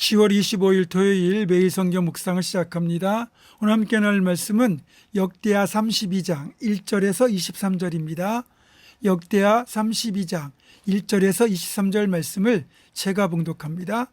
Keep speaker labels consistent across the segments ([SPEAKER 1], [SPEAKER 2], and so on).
[SPEAKER 1] 10월 25일 토요일 매일 성경 묵상을 시작합니다. 오늘 함께 나눌 말씀은 역대하 32장 1절에서 23절입니다. 역대하 32장 1절에서 23절 말씀을 제가 봉독합니다.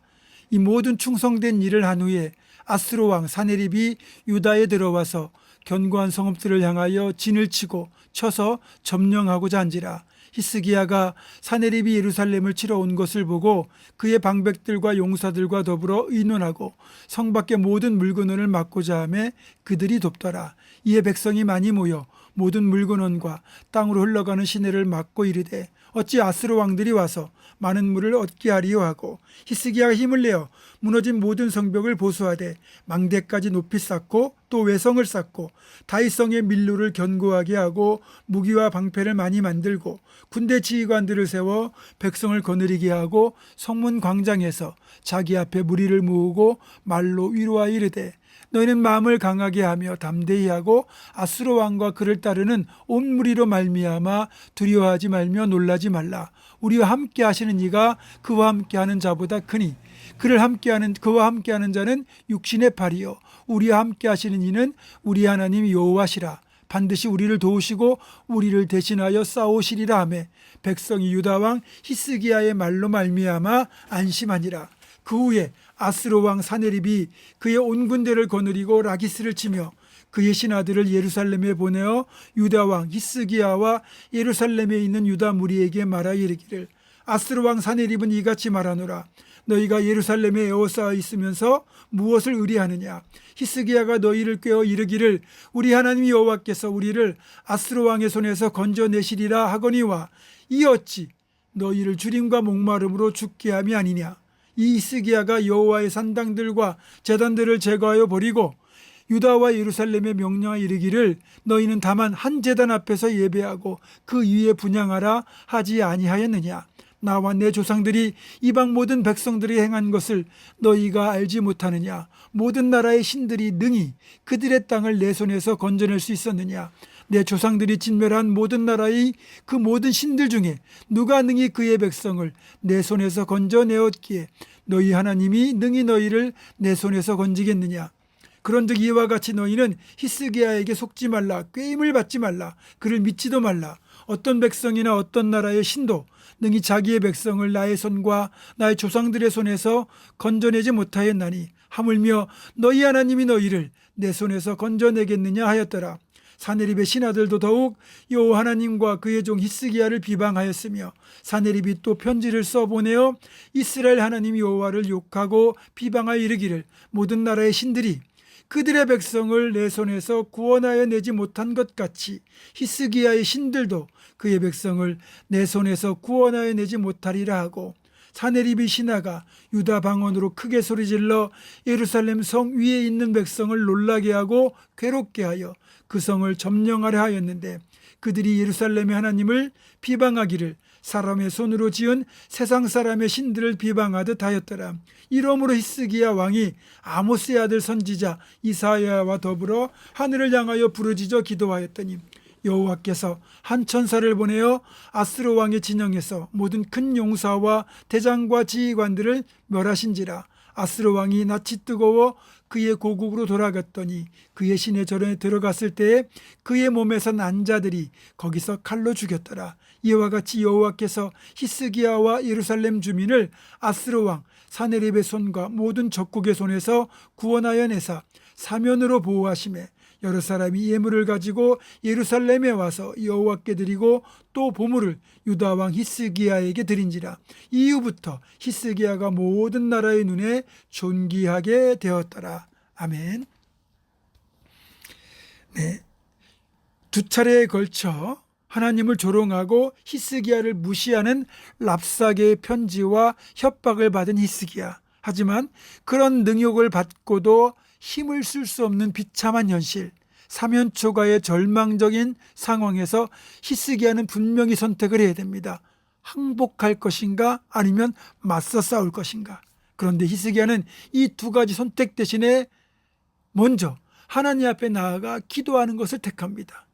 [SPEAKER 1] 이 모든 충성된 일을 한 후에 아스로 왕 사네립이 유다에 들어와서 견고한 성읍들을 향하여 진을 치고 쳐서 점령하고자 한지라. 히스기야가 사네립이 예루살렘을 치러 온 것을 보고 그의 방백들과 용사들과 더불어 의논하고 성 밖의 모든 물건을 막고자 하매 그들이 돕더라. 이에 백성이 많이 모여 모든 물건원과 땅으로 흘러가는 시내를 막고 이르되 어찌 아스로 왕들이 와서 많은 물을 얻게 하리요 하고 히스기야가 힘을 내어 무너진 모든 성벽을 보수하되 망대까지 높이 쌓고 또 외성을 쌓고 다윗성의 밀로를 견고하게 하고 무기와 방패를 많이 만들고 군대 지휘관들을 세워 백성을 거느리게 하고 성문 광장에서 자기 앞에 무리를 모으고 말로 위로하여 이르되 너희는 마음을 강하게 하며 담대히 하고 아수르 왕과 그를 따르는 온 무리로 말미암아 두려워하지 말며 놀라지 말라. 우리와 함께 하시는 이가 그와 함께 하는 자보다 크니 그와 함께 하는 자는 육신의 팔이요 우리와 함께 하시는 이는 우리 하나님 여호와시라. 반드시 우리를 도우시고 우리를 대신하여 싸우시리라 하매 백성이 유다 왕 히스기야의 말로 말미암아 안심하니라. 그 후에 아스로 왕 사네립이 그의 온 군대를 거느리고 라기스를 치며 그의 신하들을 예루살렘에 보내어 유다 왕 히스기야와 예루살렘에 있는 유다 무리에게 말하여 이르기를 아스로 왕 사네립은 이같이 말하노라. 너희가 예루살렘에 에워싸여 있으면서 무엇을 의뢰하느냐. 히스기야가 너희를 꾀어 이르기를 우리 하나님 여호와께서 우리를 아스로 왕의 손에서 건져내시리라 하거니와 이 어찌 너희를 주림과 목마름으로 죽게 함이 아니냐. 이 히스기야가 여호와의 산당들과 제단들을 제거하여 버리고 유다와 예루살렘에 명령하여 이르기를 너희는 다만 한 제단 앞에서 예배하고 그 위에 분향하라 하지 아니하였느냐. 나와 내 조상들이 이방 모든 백성들이 행한 것을 너희가 알지 못하느냐. 모든 나라의 신들이 능히 그들의 땅을 내 손에서 건져낼 수 있었느냐. 내 조상들이 진멸한 모든 나라의 그 모든 신들 중에 누가 능히 그의 백성을 내 손에서 건져내었기에 너희 하나님이 능히 너희를 내 손에서 건지겠느냐. 그런즉 이와 같이 너희는 히스기야에게 속지 말라. 꾀임을 받지 말라. 그를 믿지도 말라. 어떤 백성이나 어떤 나라의 신도 능히 자기의 백성을 나의 손과 나의 조상들의 손에서 건져내지 못하였나니 하물며 너희 하나님이 너희를 내 손에서 건져내겠느냐 하였더라. 사네립의 신하들도 더욱 여호와 하나님과 그의 종 히스기야를 비방하였으며 사네립이 또 편지를 써보내어 이스라엘 하나님 여호와를 욕하고 비방하여 이르기를 모든 나라의 신들이 그들의 백성을 내 손에서 구원하여 내지 못한 것 같이 히스기야의 신들도 그의 백성을 내 손에서 구원하여 내지 못하리라 하고 사네립의 신하가 유다 방언으로 크게 소리질러 예루살렘 성 위에 있는 백성을 놀라게 하고 괴롭게 하여 그 성을 점령하려 하였는데 그들이 예루살렘의 하나님을 비방하기를 사람의 손으로 지은 세상 사람의 신들을 비방하듯 하였더라. 이러므로 히스기야 왕이 아모스의 아들 선지자 이사야와 더불어 하늘을 향하여 부르짖어 기도하였더니 여호와께서 한 천사를 보내어 아스로 왕의 진영에서 모든 큰 용사와 대장과 지휘관들을 멸하신지라. 아스로 왕이 낯이 뜨거워 그의 고국으로 돌아갔더니 그의 시내 절에 들어갔을 때에 그의 몸에서 난 자들이 거기서 칼로 죽였더라. 이와 같이 여호와께서 히스기야와 예루살렘 주민을 아스로 왕 사네립의 손과 모든 적국의 손에서 구원하여 내사 사면으로 보호하시매 여러 사람이 예물을 가지고 예루살렘에 와서 여호와께 드리고 또 보물을 유다 왕 히스기야에게 드린지라. 이후부터 히스기야가 모든 나라의 눈에 존귀하게 되었더라. 아멘. 네, 두 차례에 걸쳐 하나님을 조롱하고 히스기야를 무시하는 랍사게의 편지와 협박을 받은 히스기야. 하지만 그런 능욕을 받고도 힘을 쓸 수 없는 비참한 현실, 사면초가의 절망적인 상황에서 히스기야는 분명히 선택을 해야 됩니다. 항복할 것인가 아니면 맞서 싸울 것인가. 그런데 히스기야는 이 두 가지 선택 대신에 먼저 하나님 앞에 나아가 기도하는 것을 택합니다.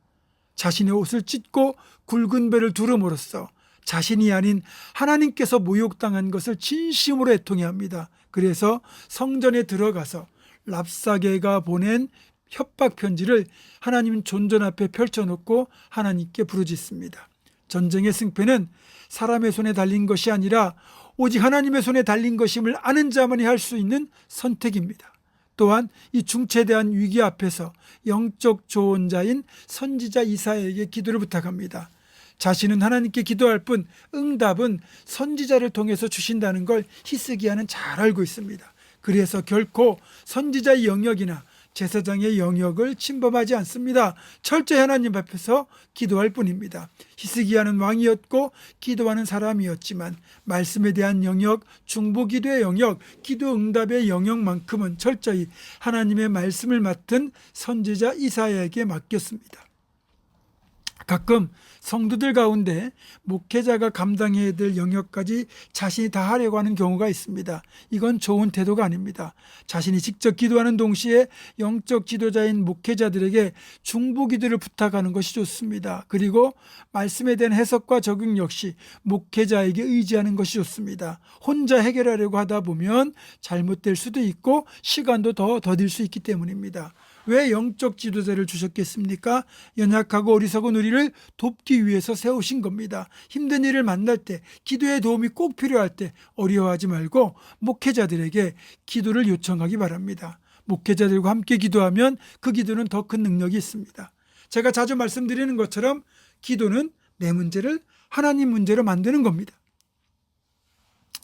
[SPEAKER 1] 자신의 옷을 찢고 굵은 배를 두름으로써 자신이 아닌 하나님께서 모욕당한 것을 진심으로 애통해합니다. 그래서 성전에 들어가서 랍사게가 보낸 협박 편지를 하나님 존전 앞에 펼쳐놓고 하나님께 부르짖습니다. 전쟁의 승패는 사람의 손에 달린 것이 아니라 오직 하나님의 손에 달린 것임을 아는 자만이 할 수 있는 선택입니다. 또한 이 중체대한 위기 앞에서 영적 조언자인 선지자 이사야에게 기도를 부탁합니다. 자신은 하나님께 기도할 뿐 응답은 선지자를 통해서 주신다는 걸 히스기야는 잘 알고 있습니다. 그래서 결코 선지자의 영역이나 제사장의 영역을 침범하지 않습니다. 철저히 하나님 앞에서 기도할 뿐입니다. 히스기야는 왕이었고 기도하는 사람이었지만 말씀에 대한 영역, 중보기도의 영역, 기도 응답의 영역만큼은 철저히 하나님의 말씀을 맡은 선지자 이사야에게 맡겼습니다. 가끔 성도들 가운데 목회자가 감당해야 될 영역까지 자신이 다 하려고 하는 경우가 있습니다. 이건 좋은 태도가 아닙니다. 자신이 직접 기도하는 동시에 영적 지도자인 목회자들에게 중보 기도를 부탁하는 것이 좋습니다. 그리고 말씀에 대한 해석과 적용 역시 목회자에게 의지하는 것이 좋습니다. 혼자 해결하려고 하다 보면 잘못될 수도 있고 시간도 더 더딜 수 있기 때문입니다. 왜 영적 지도자를 주셨겠습니까? 연약하고 어리석은 우리를 돕기 위해서 세우신 겁니다. 힘든 일을 만날 때, 기도의 도움이 꼭 필요할 때 어려워하지 말고 목회자들에게 기도를 요청하기 바랍니다. 목회자들과 함께 기도하면 그 기도는 더 큰 능력이 있습니다. 제가 자주 말씀드리는 것처럼 기도는 내 문제를 하나님 문제로 만드는 겁니다.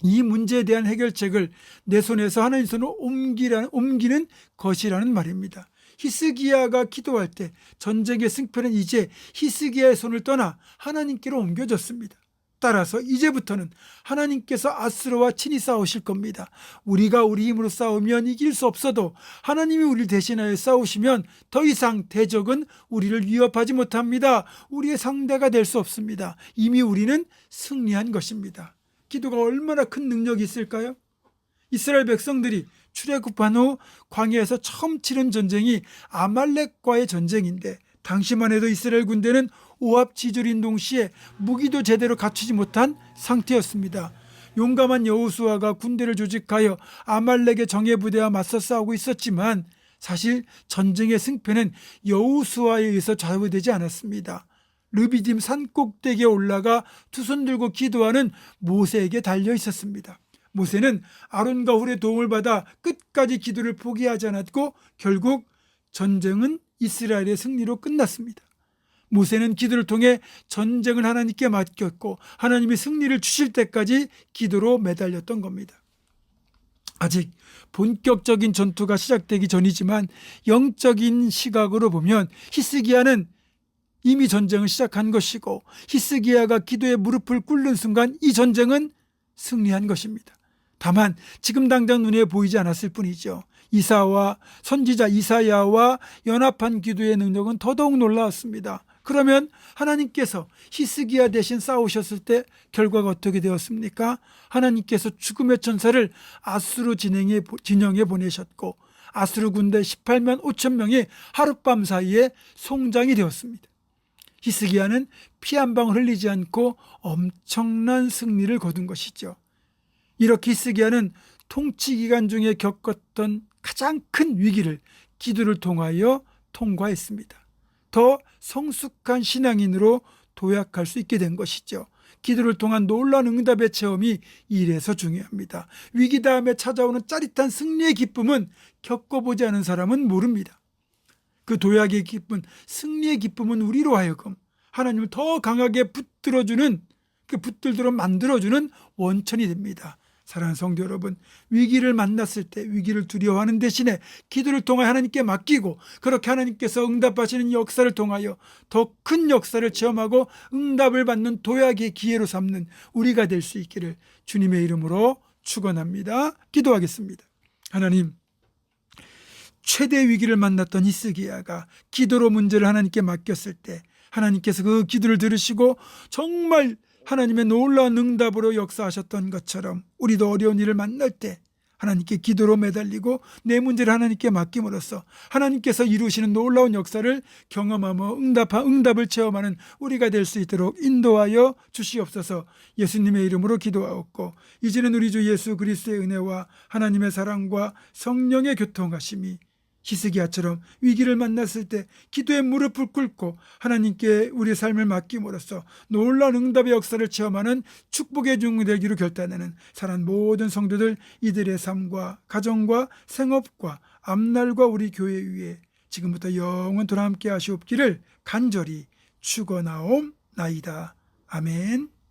[SPEAKER 1] 이 문제에 대한 해결책을 내 손에서 하나님 손으로 옮기는 것이라는 말입니다. 히스기야가 기도할 때 전쟁의 승패는 이제 히스기야의 손을 떠나 하나님께로 옮겨졌습니다. 따라서 이제부터는 하나님께서 아수르와 친히 싸우실 겁니다. 우리가 우리 힘으로 싸우면 이길 수 없어도 하나님이 우리를 대신하여 싸우시면 더 이상 대적은 우리를 위협하지 못합니다. 우리의 상대가 될 수 없습니다. 이미 우리는 승리한 것입니다. 기도가 얼마나 큰 능력이 있을까요? 이스라엘 백성들이 출애굽한 후 광야에서 처음 치른 전쟁이 아말렉과의 전쟁인데 당시만 해도 이스라엘 군대는 오합지졸인 동시에 무기도 제대로 갖추지 못한 상태였습니다. 용감한 여호수아가 군대를 조직하여 아말렉의 정예부대와 맞서 싸우고 있었지만 사실 전쟁의 승패는 여호수아에 의해서 좌우되지 않았습니다. 르비딤 산 꼭대기에 올라가 두 손 들고 기도하는 모세에게 달려 있었습니다. 모세는 아론과 훌의 도움을 받아 끝까지 기도를 포기하지 않았고 결국 전쟁은 이스라엘의 승리로 끝났습니다. 모세는 기도를 통해 전쟁을 하나님께 맡겼고 하나님이 승리를 주실 때까지 기도로 매달렸던 겁니다. 아직 본격적인 전투가 시작되기 전이지만 영적인 시각으로 보면 히스기야는 이미 전쟁을 시작한 것이고 히스기야가 기도에 무릎을 꿇는 순간 이 전쟁은 승리한 것입니다. 다만 지금 당장 눈에 보이지 않았을 뿐이죠. 이사와 선지자 이사야와 연합한 기도의 능력은 더더욱 놀라웠습니다. 그러면 하나님께서 히스기야 대신 싸우셨을 때 결과가 어떻게 되었습니까? 하나님께서 죽음의 천사를 아수르 진영에 보내셨고 아수르 군대 18만 5천 명이 하룻밤 사이에 송장이 되었습니다. 히스기야는 피 한 방울 흘리지 않고 엄청난 승리를 거둔 것이죠. 이렇게 히스기야는 통치 기간 중에 겪었던 가장 큰 위기를 기도를 통하여 통과했습니다. 더 성숙한 신앙인으로 도약할 수 있게 된 것이죠. 기도를 통한 놀라운 응답의 체험이 이래서 중요합니다. 위기 다음에 찾아오는 짜릿한 승리의 기쁨은 겪어보지 않은 사람은 모릅니다. 그 도약의 기쁨, 승리의 기쁨은 우리로 하여금 하나님을 더 강하게 붙들도록 만들어주는 원천이 됩니다. 사랑하는 성도 여러분, 위기를 만났을 때 위기를 두려워하는 대신에 기도를 통하여 하나님께 맡기고 그렇게 하나님께서 응답하시는 역사를 통하여 더 큰 역사를 체험하고 응답을 받는 도약의 기회로 삼는 우리가 될 수 있기를 주님의 이름으로 축원합니다. 기도하겠습니다. 하나님, 최대 위기를 만났던 히스기야가 기도로 문제를 하나님께 맡겼을 때 하나님께서 그 기도를 들으시고 정말 하나님의 놀라운 응답으로 역사하셨던 것처럼 우리도 어려운 일을 만날 때 하나님께 기도로 매달리고 내 문제를 하나님께 맡김으로써 하나님께서 이루시는 놀라운 역사를 경험하며 응답을 체험하는 우리가 될 수 있도록 인도하여 주시옵소서. 예수님의 이름으로 기도하옵고 이제는 우리 주 예수 그리스도의 은혜와 하나님의 사랑과 성령의 교통하심이 히스기야처럼 위기를 만났을 때 기도의 무릎을 꿇고 하나님께 우리의 삶을 맡김으로써 놀라운 응답의 역사를 체험하는 축복의 종 되기로 결단하는 사랑하는 모든 성도들, 이들의 삶과 가정과 생업과 앞날과 우리 교회 위에 지금부터 영원토록 함께 하시옵기를 간절히 축원하옵나이다. 아멘.